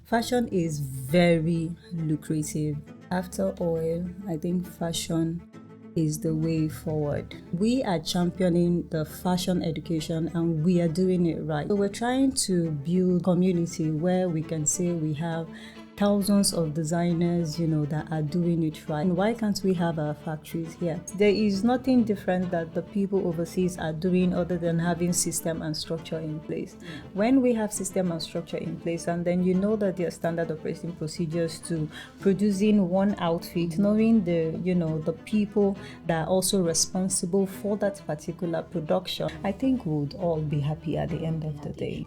Fashion is very lucrative. After oil, I think fashion is the way forward. We are championing the fashion education and we are doing it right. So we're trying to build community where we can say we have thousands of designers, that are doing it right. And why can't we have our factories here? There is nothing different that the people overseas are doing other than having system and structure in place. When we have system and structure in place, and then that there are standard operating procedures to producing one outfit, knowing the people that are also responsible for that particular production, I think we would all be happy at the end of the day.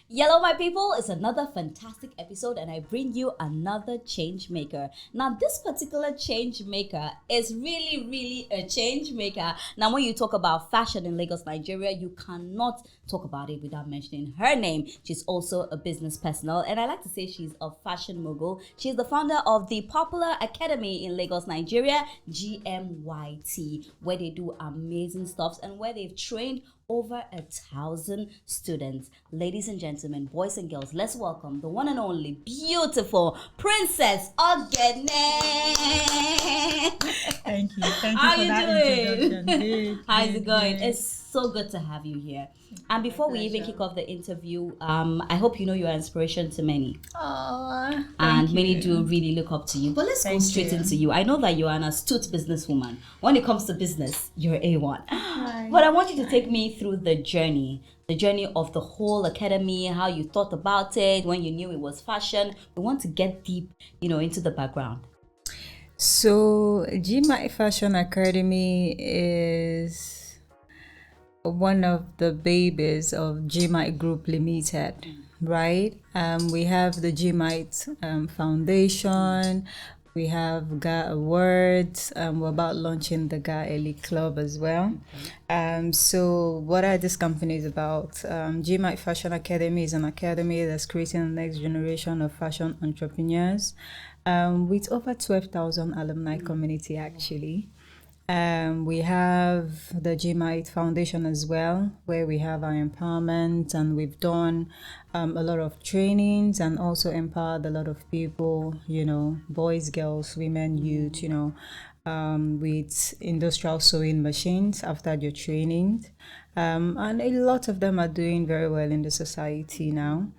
Yellow, my people, is another fantastic episode, and I bring you another change maker. Now, this particular change maker is really a change maker. Now, when you talk about fashion in Lagos, Nigeria, you cannot talk about it without mentioning her name. She's also a business personnel, and I like to say she's a fashion mogul. She's the founder of the popular academy in Lagos, Nigeria, GMYT, where they do amazing stuff and where they've trained over 1,000 students. Ladies and gentlemen, boys and girls, let's welcome the one and only beautiful Princess Oghene. Thank you for that introduction. How's it going? It's so good to have you here. And before we even kick off the interview, I hope you know you are inspiration to many. And many do really look up to you. But let's go straight into you. I know that you are an astute businesswoman. When it comes to business, you're A1. Hi. But I want you to take me through the journey of the whole academy, how you thought about it, when you knew it was fashion. We want to get deep, into the background. So, GMYT Fashion Academy is one of the babies of GMYT Group Limited, right? We have the GMYT Foundation. We have GA Awards. We're about launching the GA Elite Club as well. So what are these companies about? GMYT Fashion Academy is an academy that's creating the next generation of fashion entrepreneurs with over 12,000 alumni community actually. We have the GMYT Foundation as well, where we have our empowerment, and we've done a lot of trainings and also empowered a lot of people, boys, girls, women, youth, with industrial sewing machines after their training. And a lot of them are doing very well in the society now.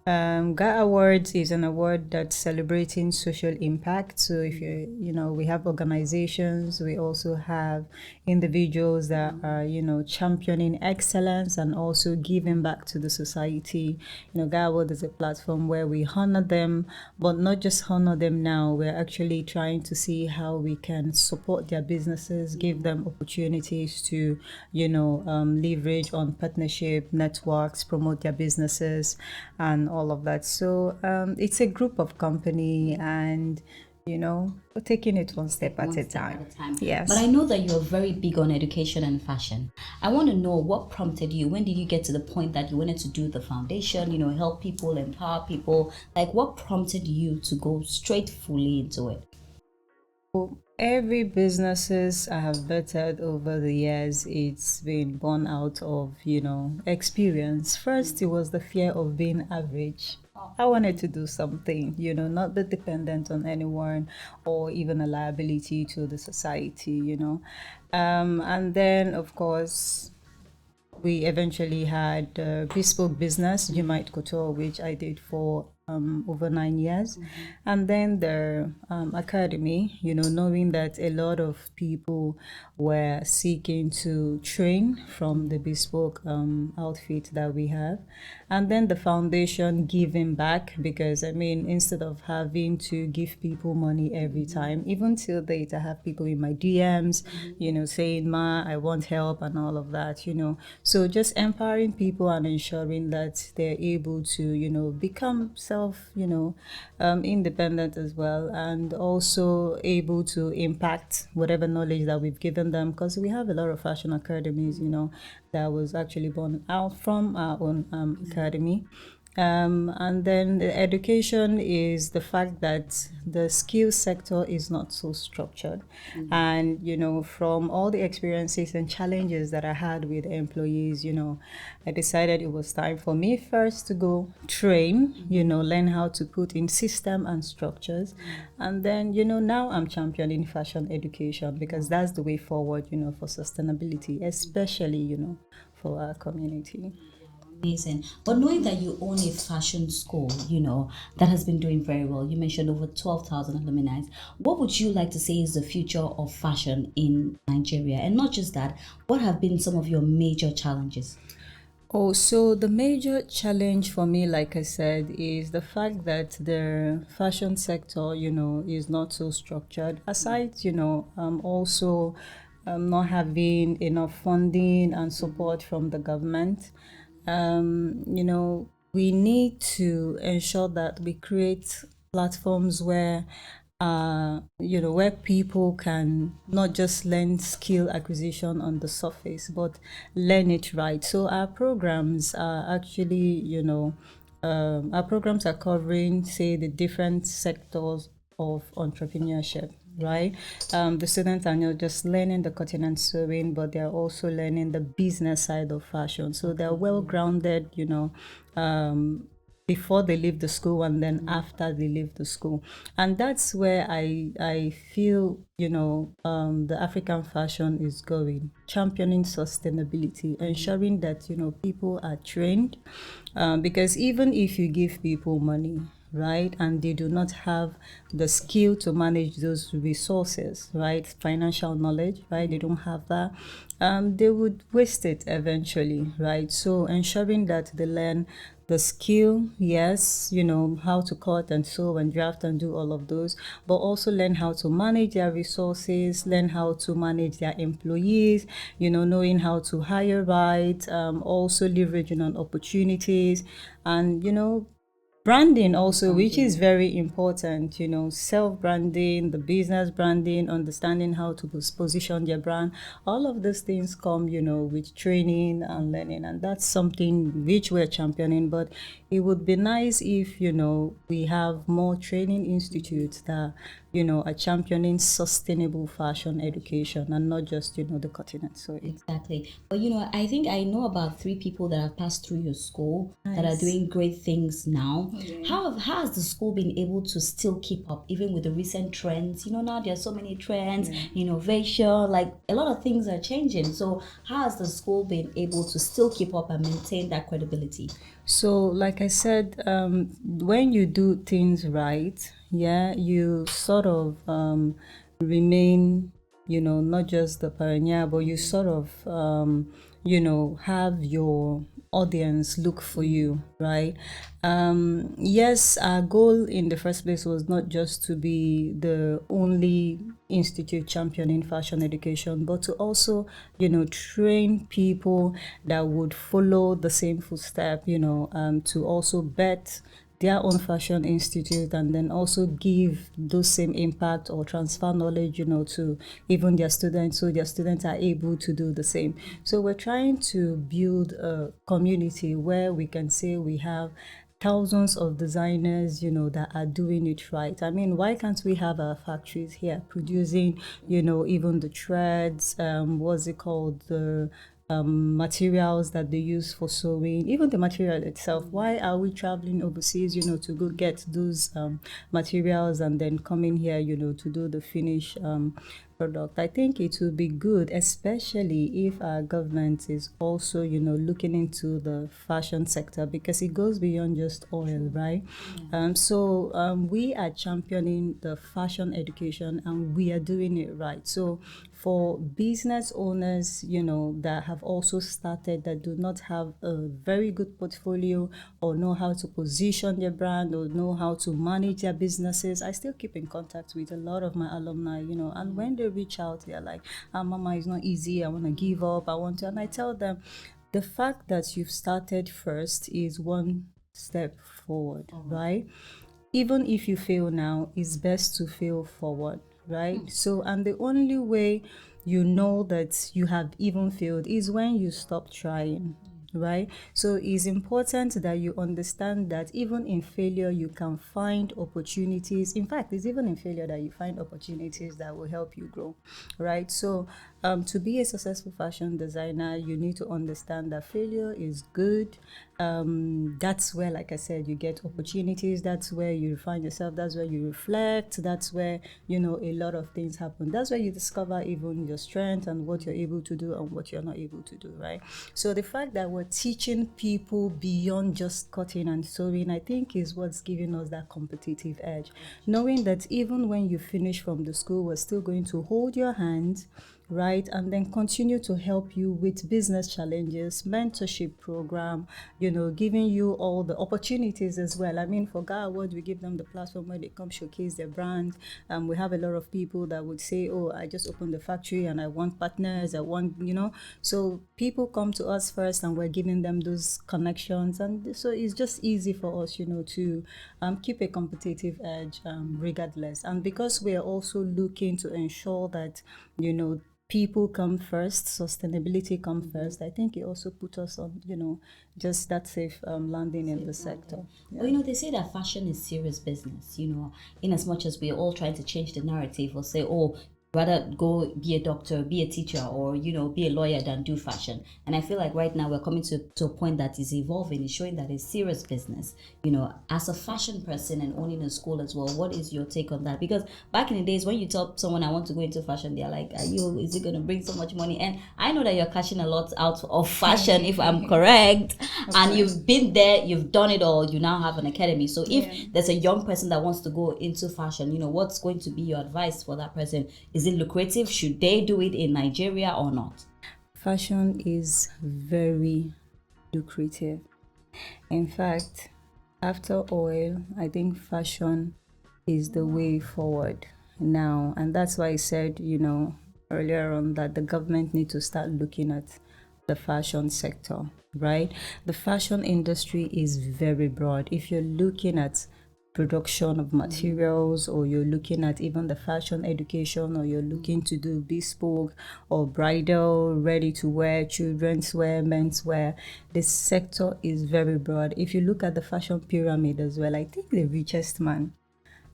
GA Awards is an award that's celebrating social impact. So if we have organizations, we also have individuals that are, championing excellence and also giving back to the society. GA Award is a platform where we honor them, but not just honor them now. We're actually trying to see how we can support their businesses, give them opportunities to, leverage on partnership, networks, promote their businesses, and all of that. So it's a group of company, and we're taking it one step at a time. Yes. But I know that you're very big on education and fashion. I want to know what prompted you. When did you get to the point that you wanted to do the foundation, help people, empower people? Like, what prompted you to go straight fully into it? Every businesses I have bettered over the years, it's been born out of, experience. First, it was the fear of being average. I wanted to do something, not be dependent on anyone or even a liability to the society, And then, of course, we eventually had bespoke business, GMYT Couture, which I did for over 9 years. And then the academy, knowing that a lot of people were seeking to train from the bespoke outfit that we have. And then the foundation giving back, because instead of having to give people money every time, even till date, I have people in my DMs, saying, "Ma, I want help," and all of that, So just empowering people and ensuring that they're able to, become independent as well, and also able to impact whatever knowledge that we've given them, because we have a lot of fashion academies, that was actually born out from our own academy. And then the education is the fact that the skill sector is not so structured. And, from all the experiences and challenges that I had with employees, I decided it was time for me first to go train, learn how to put in system and structures. And then, now I'm championing fashion education because that's the way forward, for sustainability, especially, for our community. Amazing. But knowing that you own a fashion school, that has been doing very well. You mentioned over 12,000 alumni. What would you like to say is the future of fashion in Nigeria? And not just that, what have been some of your major challenges? Oh, so the major challenge for me, like I said, is the fact that the fashion sector, is not so structured. Aside, also not having enough funding and support from the government. We need to ensure that we create platforms where people can not just learn skill acquisition on the surface, but learn it right. So our programs are actually, our programs are covering, say, the different sectors of entrepreneurship, right? The students are not just learning the cutting and sewing, but they're also learning the business side of fashion. So they're well grounded, before they leave the school and then after they leave the school. And that's where I feel, the African fashion is going, championing sustainability, ensuring that, people are trained. Because even if you give people money, right, and they do not have the skill to manage those resources, right, financial knowledge, right, they don't have that, they would waste it eventually, right? So ensuring that they learn the skill, yes, how to cut and sew and draft and do all of those, but also learn how to manage their resources, learn how to manage their employees, knowing how to hire right, also leveraging on opportunities, and, branding also, which is very important, self-branding, the business branding, understanding how to position their brand. All of these things come, with training and learning, and that's something which we're championing. But it would be nice if, we have more training institutes that, are championing sustainable fashion education and not just, the cutting and sewing. Exactly. But I think I know about 3 people that have passed through your school that are Nice. doing great things now. Yeah. How has the school been able to still keep up even with the recent trends? Now there are so many trends, innovation, like a lot of things are changing. So how has the school been able to still keep up and maintain that credibility? So, like I said, when you do things right, yeah, you sort of remain, not just the pioneer, but you sort of, have your audience look for you, right? Yes, our goal in the first place was not just to be the only institute championing fashion education, but to also, train people that would follow the same footstep, to also bet their own fashion institute and then also give those same impact or transfer knowledge, to even their students, so their students are able to do the same. So we're trying to build a community where we can say we have thousands of designers, that are doing it right. I mean, why can't we have our factories here producing, even the threads, what's it called, the materials that they use for sewing, even the material itself. Why are we traveling overseas, to go get those materials and then coming here, to do the finish product? I think it will be good, especially if our government is also, looking into the fashion sector because it goes beyond just oil, right? We are championing the fashion education and we are doing it right. So for business owners, that have also started that do not have a very good portfolio or know how to position their brand or know how to manage their businesses, I still keep in contact with a lot of my alumni, and when they reach out, they're like, Mama, it's not easy. I want to give up. I want to. And I tell them, the fact that you've started first is one step forward, right? Even if you fail now, it's best to fail forward, right? So, and the only way you know that you have even failed is when you stop trying, right? So it's important that you understand that even in failure, you can find opportunities. In fact, it's even in failure that you find opportunities that will help you grow, right? So to be a successful fashion designer, you need to understand that failure is good. That's where, like I said, you get opportunities. That's where you find yourself. That's where you reflect. That's where, a lot of things happen. That's where you discover even your strength and what you're able to do and what you're not able to do, right? So the fact that we're teaching people beyond just cutting and sewing, I think is what's giving us that competitive edge. Knowing that even when you finish from the school, we're still going to hold your hand, right, and then continue to help you with business challenges, mentorship program, giving you all the opportunities as well. I mean, for God Award, we give them the platform where they come showcase their brand. We have a lot of people that would say, oh, I just opened the factory and I want partners, I want, so people come to us first and we're giving them those connections, and so it's just easy for us, to keep a competitive edge regardless. And because we're also looking to ensure that, people come first, sustainability come first, I think it also put us on, just that safe landing in the sector. Yeah. Well, they say that fashion is serious business, in as much as we're all trying to change the narrative or say, oh, rather go be a doctor, be a teacher, or be a lawyer than do fashion. And I feel like right now we're coming to a point that is evolving, it's showing that it's serious business. As a fashion person and owning a school as well, what is your take on that? Because back in the days when you tell someone I want to go into fashion, they're like, is it going to bring so much money? And I know that you're cashing a lot out of fashion, if I'm correct. Okay. And you've been there, you've done it all, you now have an academy. So if there's a young person that wants to go into fashion, what's going to be your advice for that person? Is it lucrative? Should they do it in Nigeria or not? Fashion is very lucrative. In fact, after oil, I think fashion is the way forward now. And that's why I said, earlier on that the government need to start looking at the fashion sector, right? The fashion industry is very broad. If you're looking at production of materials, or you're looking at even the fashion education, or you're looking to do bespoke or bridal, ready to wear, children's wear, men's wear, this sector is very broad. If you look at the fashion pyramid as well, I think the richest man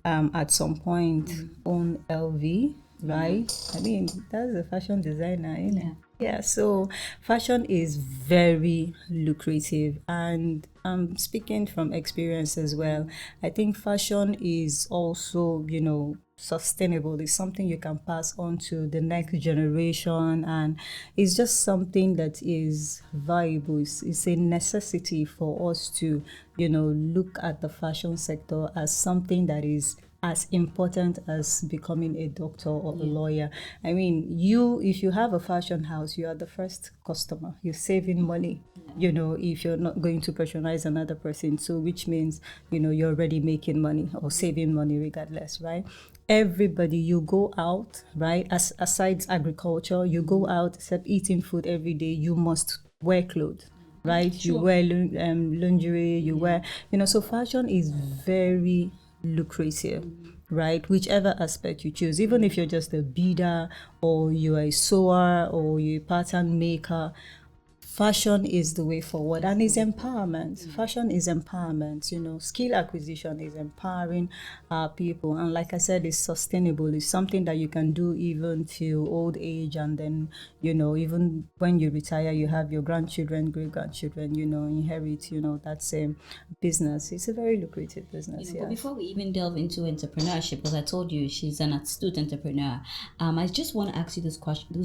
at some point owned LV, right? I mean, that's a fashion designer, isn't it? Yeah, so fashion is very lucrative, and speaking from experience as well, I think fashion is also, sustainable. It's something you can pass on to the next generation, and it's just something that is valuable. It's a necessity for us to, look at the fashion sector as something that is as important as becoming a doctor or a lawyer. I mean, if you have a fashion house, you are the first customer. You're saving money, if you're not going to patronize another person. So which means, you're already making money or saving money regardless, right? Everybody, you go out, right? Aside agriculture, you go out, except eating food every day, you must wear clothes, right? Sure. You wear lingerie, you wear, so fashion is very lucrative, right? Whichever aspect you choose, even if you're just a beader, or you're a sewer, or you're a pattern maker, fashion is the way forward, and is empowerment. Fashion is empowerment. Skill acquisition is empowering our people, and like I said, it's sustainable. It's something that you can do even till old age, and then even when you retire, you have your grandchildren, great grandchildren, inherit that same business. It's a very lucrative business. But before we even delve into entrepreneurship, because I told you she's an astute entrepreneur, I just want to ask you this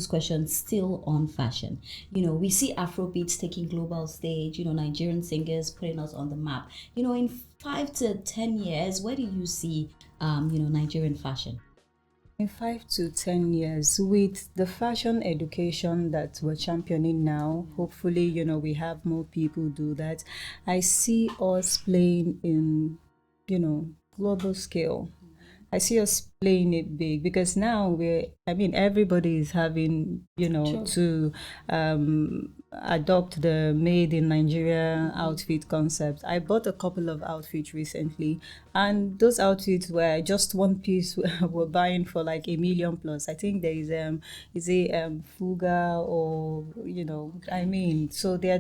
question still on fashion. We see Afrobeats taking global stage, Nigerian singers putting us on the map. In 5 to 10 years, where do you see, Nigerian fashion? In 5 to 10 years, with the fashion education that we're championing now, hopefully, we have more people do that. I see us playing in, global scale. I see us playing it big, because now everybody is having, to adopt the made in Nigeria outfit concept. I bought a couple of outfits recently, and those outfits were just one piece. We're buying for like 1 million plus. I think there is a Fuga, or I mean, so they're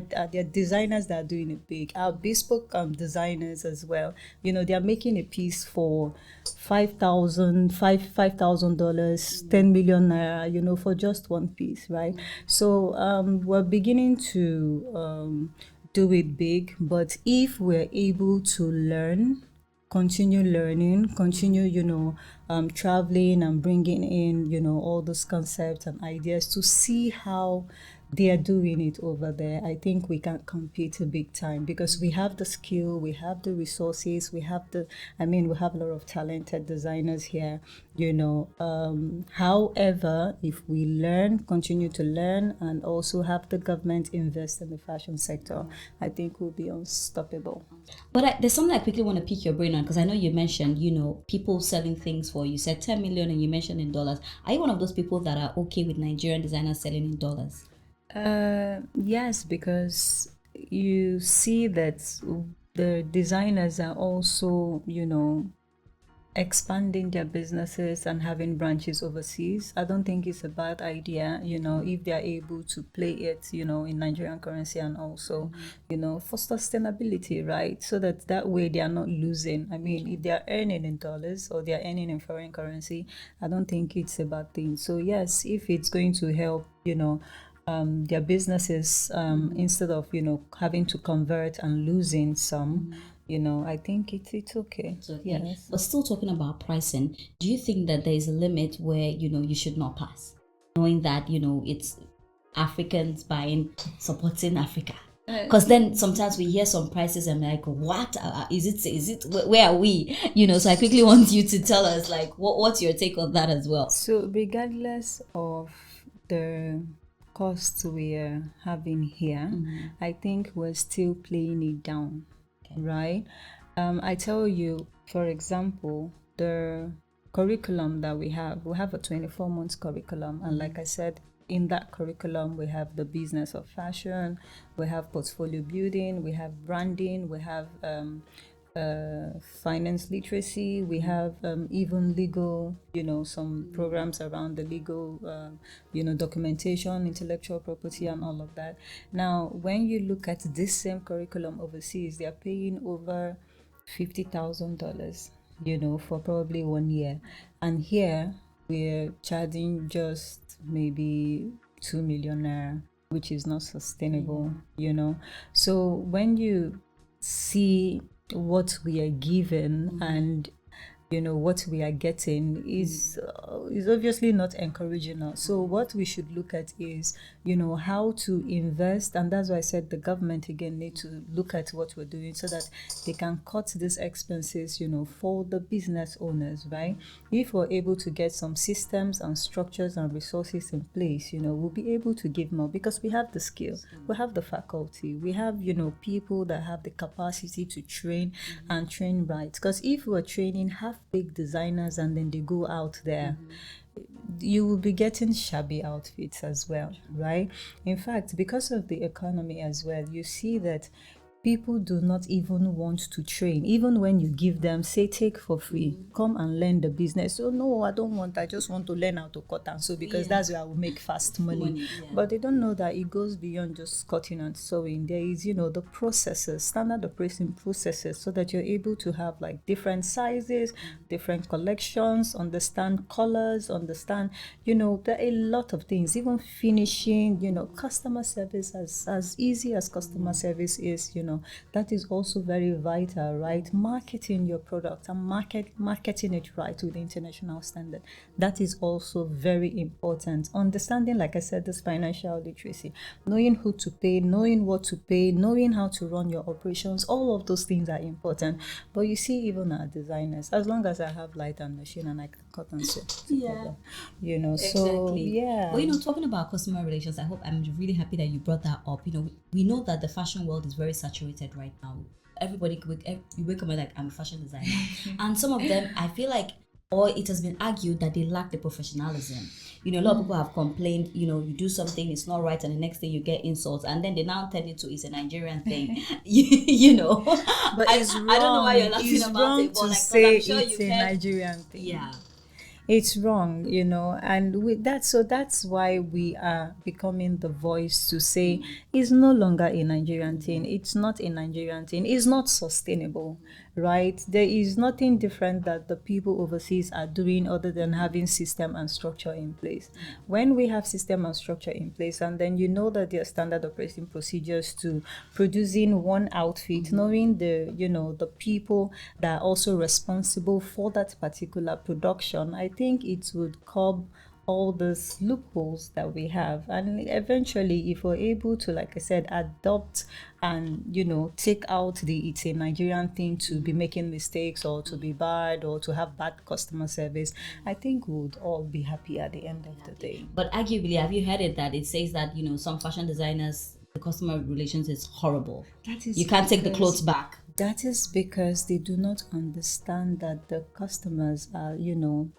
designers that are doing it big. Our bespoke designers as well. They're making a piece for $5,000, 10 million naira, for just one piece, right? So we're beginning to do it big, but if we're able to continue learning, continue, traveling and bringing in, all those concepts and ideas to see how they are doing it over there, I think we can compete a big time because we have the skill, we have the resources, we have we have a lot of talented designers here, however, if we continue to learn and also have the government invest in the fashion sector, I think we'll be unstoppable. But there's something I quickly want to pick your brain on, because I know you mentioned, people selling things for, you said 10 million and you mentioned in dollars. Are you one of those people that are okay with Nigerian designers selling in dollars? Yes, because you see that the designers are also, expanding their businesses and having branches overseas. I don't think it's a bad idea, if they're able to play it, in Nigerian currency, and also, for sustainability, right? So that way they are not losing. I mean, if they're earning in dollars or they're earning in foreign currency, I don't think it's a bad thing. So yes, if it's going to help, their businesses, instead of having to convert and losing some, I think it's okay. So, yes. But still talking about pricing, do you think that there is a limit where you should not pass, knowing that it's Africans buying, supporting Africa? Because then sometimes we hear some prices and we're like, what is it, where are we, so I quickly want you to tell us, like, what's your take on that as well? So regardless of the costs we are having here, I think we're still playing it down, right? I tell you, for example, the curriculum that we have a 24-month curriculum, and like I said, in that curriculum we have the business of fashion, we have portfolio building, we have branding, we have finance literacy, we have even legal, some programs around the legal, documentation, intellectual property, and all of that. Now, when you look at this same curriculum overseas, they are paying over $50,000, for probably 1 year. And here we're charging just maybe 2 million naira, which is not sustainable, So when you see what we are given and what we are getting is obviously not encouraging us. So what we should look at is how to invest, and that's why I said the government again need to look at what we're doing so that they can cut these expenses for the business owners, right? If we're able to get some systems and structures and resources in place, we'll be able to give more because we have the skill, we have the faculty, we have people that have the capacity to train and train right. Because if we're training half-baked designers and then they go out there, you will be getting shabby outfits as well, right? In fact, because of the economy as well, you see that people do not even want to train. Even when you give them, say, take for free, come and learn the business. Oh, no, I don't want, I just want to learn how to cut and sew because that's where I will make fast money. But they don't know that it goes beyond just cutting and sewing. There is, the processes, standard operating processes, so that you're able to have like different sizes, different collections, understand colors, understand, there are a lot of things, even finishing, customer service, as easy as customer service is, that is also very vital, right? Marketing your product and marketing it right with the international standard. That is also very important. Understanding, like I said, this financial literacy, knowing who to pay, knowing what to pay, knowing how to run your operations, all of those things are important. But you see, even our designers, as long as I have light and machine and I can cut and sew, so yeah. But talking about customer relations, I'm really happy that you brought that up. We know that the fashion world is very saturated right now. Everybody, you wake up and like, I'm a fashion designer, and some of them, I feel like or it has been argued that they lack the professionalism. You know, a lot of people have complained, you know, you do something, it's not right, and the next thing you get insults, and then they now turn it to it's a Nigerian thing. you know. But it's wrong. I don't know why you're laughing it's about wrong it, but to like, 'cause say I'm sure it's you've a heard. Nigerian thing. Yeah. It's wrong, you know, and with that, so that's why we are becoming the voice to say it's no longer a Nigerian thing. It's not a Nigerian thing. It's not sustainable, right? There is nothing different that the people overseas are doing other than having system and structure in place. When we have system and structure in place, and then you know that there are standard operating procedures to producing one outfit, knowing the, you know, the people that are also responsible for that particular production, I think it would curb all these loopholes that we have. And eventually, if we're able to, like I said, adopt and, you know, take out the it's a Nigerian thing to be making mistakes or to be bad or to have bad customer service, I think we would all be happy at the end of the day. But arguably, have you heard it that it says that, you know, some fashion designers, the customer relations is horrible. That is You can't take the because- clothes back. That is because they do not understand that the customers are, you know,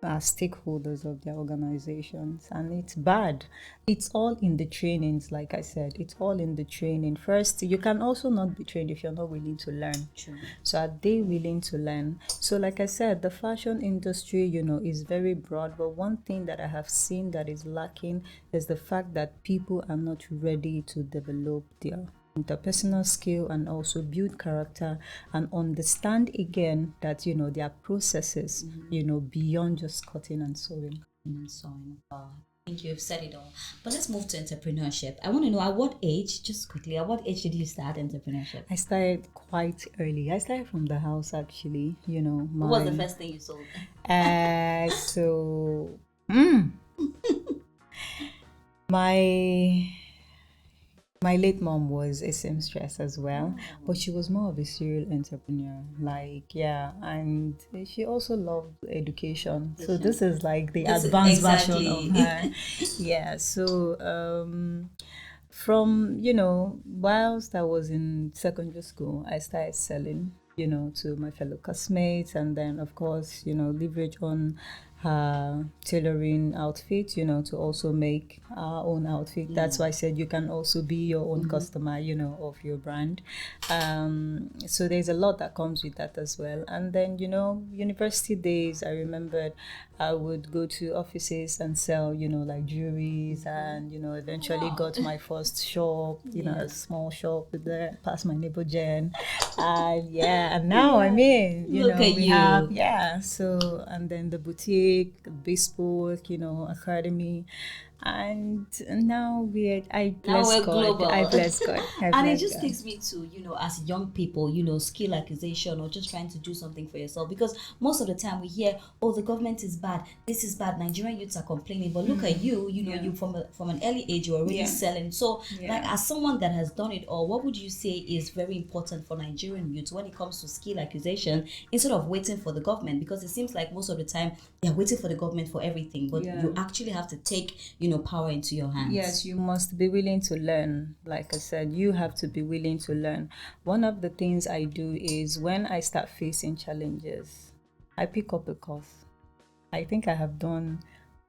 are stakeholders of their organizations, and it's bad. It's all in the trainings, like I said, it's all in the training. First, you can also not be trained if you're not willing to learn. True. So are they willing to learn? So like I said, the fashion industry, you know, is very broad, but one thing that I have seen that is lacking is the fact that people are not ready to develop their interpersonal skill and also build character and understand again that, you know, there are processes, you know, beyond just cutting and sewing. And so on. I think you've said it all. But let's move to entrepreneurship. I want to know, at what age, just quickly, at what age did you start entrepreneurship? I started quite early. I started from the house, actually, you know. What was the first thing you sold? My late mom was a seamstress as well, but she was more of a serial entrepreneur. Like, yeah, and she also loved education. So this is like the advanced version of her. Yeah, so from, you know, whilst I was in secondary school, I started selling, you know, to my fellow classmates, and then of course, you know, leverage on her tailoring outfit, you know, to also make our own outfit. That's why I said you can also be your own customer, you know, of your brand. So there's a lot that comes with that as well. And then, you know, university days, I remembered I would go to offices and sell, you know, like jewelries, and, you know, eventually got my first shop, you know, a small shop with the past my neighbor Jen. And yeah, and now I mean, you Look know, at we you. have, yeah, so, and then the boutique, bespoke, you know, academy, and now I bless we're God. global. I bless God. I And it bless just God. takes me to, you know, as young people, you know, skill acquisition or just trying to do something for yourself. Because most of the time we hear, oh, the government is bad, this is bad, Nigerian youths are complaining. But look at you, you know, you from an early age, you're already selling. So, like, as someone that has done it all, what would you say is very important for Nigerian youths when it comes to skill acquisition instead of waiting for the government? Because it seems like most of the time they're waiting for the government for everything, but you actually have to take, you know, power into your hands. Yes, you must be willing to learn. Like I said, you have to be willing to learn. One of the things I do is when I start facing challenges, I pick up a course. I think I have done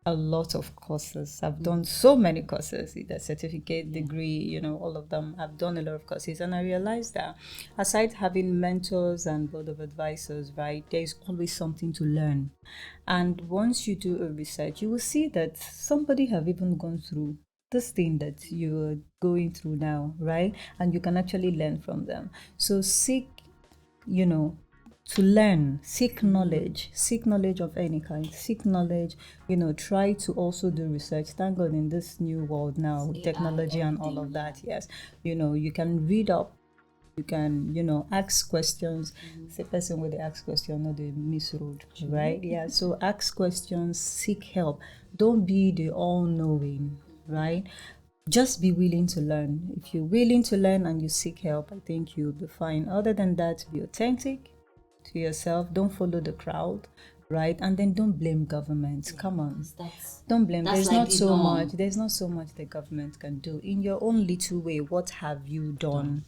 a lot of courses. I've done so many courses, either certificate, degree, you know, all of them. I've done a lot of courses, and I realized that aside having mentors and board of advisors, right, there's always something to learn. And once you do a research, you will see that somebody have even gone through this thing that you're going through now, right? And you can actually learn from them. So seek, you know, to learn, seek knowledge of any kind, seek knowledge, you know, try to also do research. Thank God in this new world now with technology and all of that, yes, you know, you can read up, you can, you know, ask questions. It's a person with the ask question, not the misroad, right? Yeah, so ask questions, seek help. Don't be the all-knowing, right? Just be willing to learn. If you're willing to learn and you seek help, I think you'll be fine. Other than that, be authentic to yourself. Don't follow the crowd, right? And then don't blame governments. Come on. Don't blame. There's like not the so norm. much. There's not so much the government can do. In your own little way, what have you done?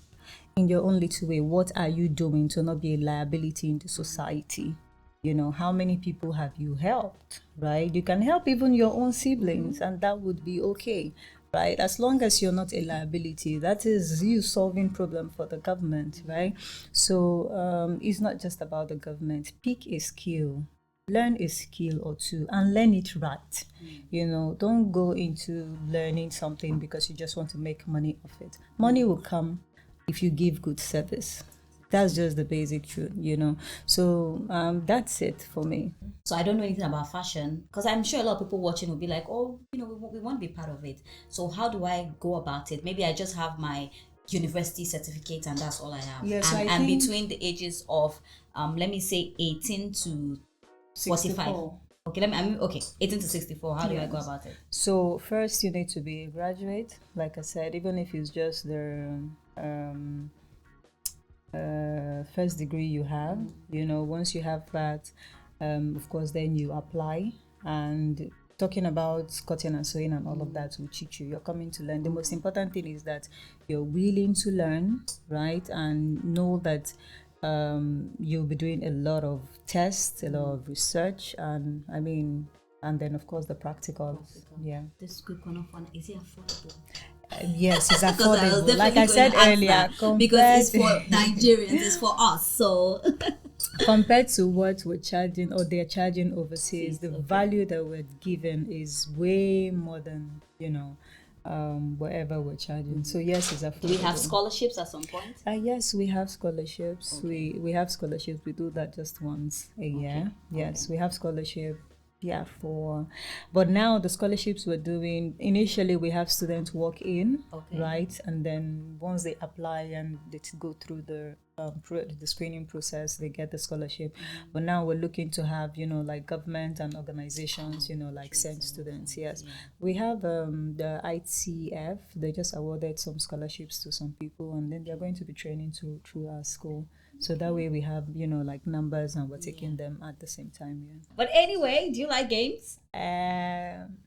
In your own little way, what are you doing to not be a liability in the society? You know, how many people have you helped, right? You can help even your own siblings, and that would be okay, right? As long as you're not a liability, that is you solving problem for the government, right? So it's not just about the government. Pick a skill, learn a skill or two, and learn it right. You know, don't go into learning something because you just want to make money off it. Money will come if you give good service. That's just the basic truth, you know. So that's it for me. So I don't know anything about fashion, because I'm sure a lot of people watching will be like, oh, we want to be part of it. So how do I go about it? Maybe I just have my university certificate and that's all I have. Yes, and between the ages of let me say 18 to 45. 64. Okay, 18 to 64. How do I go about it? So first you need to be a graduate, like I said, even if it's just the first degree you have. You know, once you have that, of course, then you apply. And talking about cutting and sewing and all of that will teach you. You're coming to learn. The most important thing is that you're willing to learn, right? And know that you'll be doing a lot of tests, a lot of research, and and then of course the practical. Yeah. This quick one of one, is it affordable? Yes, it's Because I was affordable. definitely Like I going said to ask earlier, that, because it's for Nigerians, it's for us. So compared to what we're charging or they're charging overseas, the value that we're given is way more than, whatever we're charging. So yes, it's affordable. Do we have scholarships at some point? Yes, we have scholarships. Okay. We have scholarships. We do that just once a year. Yes, we have scholarship. Yeah, but now the scholarships we're doing, initially we have students walk in, right, and then once they apply and they go through the screening process, they get the scholarship. But now we're looking to have, like government and organizations, like send students. Yes, we have the ITF. They just awarded some scholarships to some people, and then they're going to be training through our school. So that way we have, like numbers, and we're taking them at the same time. Yeah. But anyway, do you like games? I'm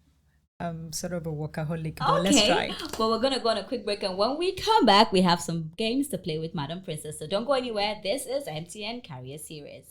sort of a workaholic, but let's try. Well, we're going to go on a quick break, and when we come back, we have some games to play with Madam Princess. So don't go anywhere. This is MTN Career Series.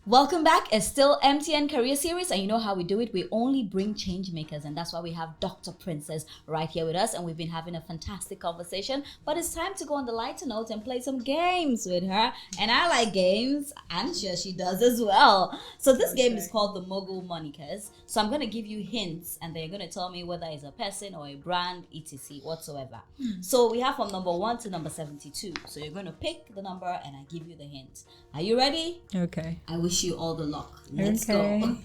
Welcome back. It's still MTN Career Series, and you know how we do it. We only bring change makers, and that's why we have Dr. Princess right here with us, and we've been having a fantastic conversation. But it's time to go on the lighter note and play some games with her. And I like games. I'm sure she does as well. So this game is called the Mogul Monikers. So I'm going to give you hints, and then you're going to tell me whether it's a person or a brand, etc. whatsoever. So we have from number 1 to number 72. So you're going to pick the number, and I give you the hint. Are you ready? Okay. I wish you all the luck. Let's go.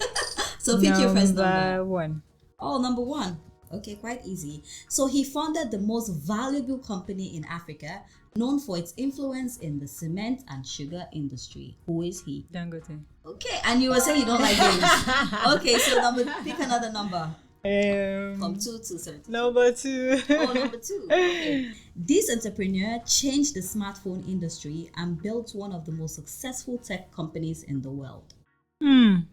So pick your first number. 1. Oh, number 1. Okay, quite easy. So he founded the most valuable company in Africa, known for its influence in the cement and sugar industry. Who is he? Dangote. Okay, and you were saying you don't like games. Okay, so pick another number. From 2 to 72. Number 2. Oh, number 2. Okay. This entrepreneur changed the smartphone industry and built one of the most successful tech companies in the world. I'm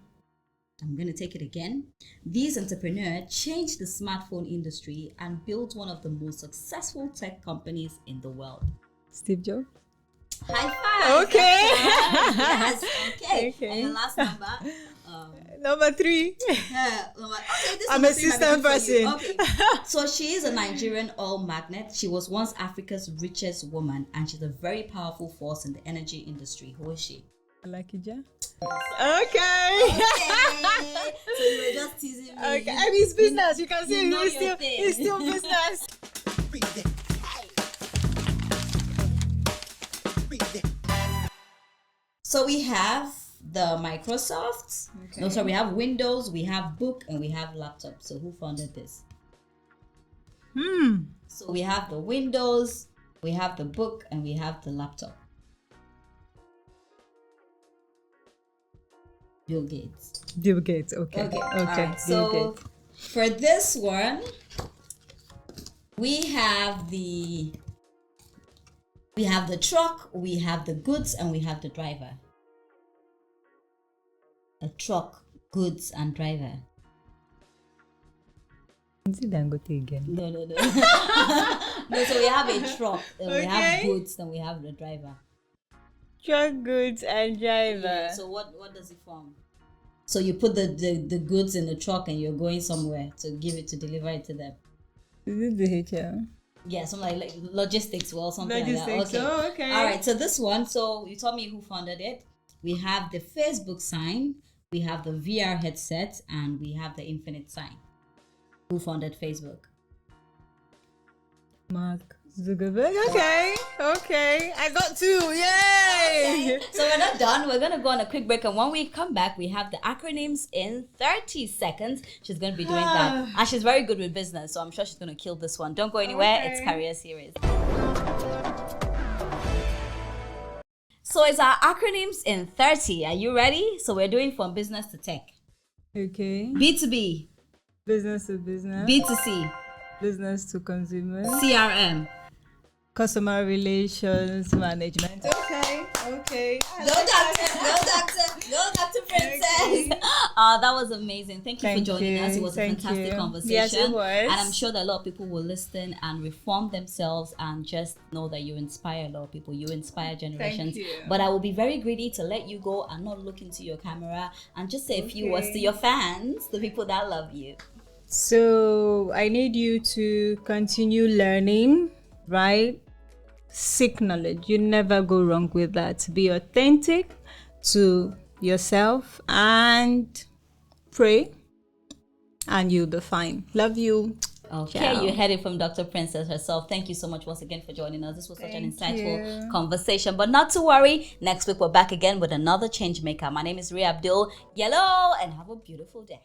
going to take it again. This entrepreneur changed the smartphone industry and built one of the most successful tech companies in the world. Steve Jobs. High five. Okay. Yes. Okay. And the last number. Number 3. I'm a system person. Okay. So she is a Nigerian oil magnate. She was once Africa's richest woman, and she's a very powerful force in the energy industry. Who is she? Alakija. Okay. So you were just teasing me. Okay. And it's business. You can see it's still business. So we have the Microsoft. Okay. No, so we have Windows, we have book, and we have laptop. So who founded this? So we have the Windows, we have the book, and we have the laptop. Bill Gates. Bill Gates. Okay. Right. So for this one, we have the truck, we have the goods, and we have the driver. A truck, goods, and driver. Is it Dangote again? No. No, so we have a truck, and we have goods, and we have the driver. Truck, goods, and driver. Yeah, so what does it form? So you put the goods in the truck and you're going somewhere to deliver it to them. Is it the HL? Yeah, something like logistics, something like that. Okay. Oh, okay. All right, so this one, so you told me who funded it. We have the Facebook sign, we have the VR headset, and we have the infinite sign. Who funded Facebook? Mark Zuckerberg. Okay. I got 2. Yay! Okay. So we're not done. We're going to go on a quick break. And when we come back, we have the acronyms in 30 seconds. She's going to be doing that. And she's very good with business. So I'm sure she's going to kill this one. Don't go anywhere. Okay. It's Career Series. So it's our acronyms in 30. Are you ready? So we're doing from business to tech. Okay. B2B. Business to business. B2C. Business to consumer. CRM. Customer relations management. Okay. Go Dr. Princess. That was amazing. Thank you for joining us. It was a fantastic conversation. Yes, it was. And I'm sure that a lot of people will listen and reform themselves and just know that you inspire a lot of people. You inspire generations. Thank you. But I will be very greedy to let you go and not look into your camera and just say a few words to your fans, the people that love you. So I need you to continue learning, right? Seek knowledge. You never go wrong with that. Be authentic to yourself and pray, and you'll be fine. Love you. Okay, Ciao. you heard it from Dr. Princess herself. Thank you so much once again for joining us. This was such an insightful conversation. But not to worry, next week we're back again with another change maker. My name is Ria Abdul. Yellow, and have a beautiful day.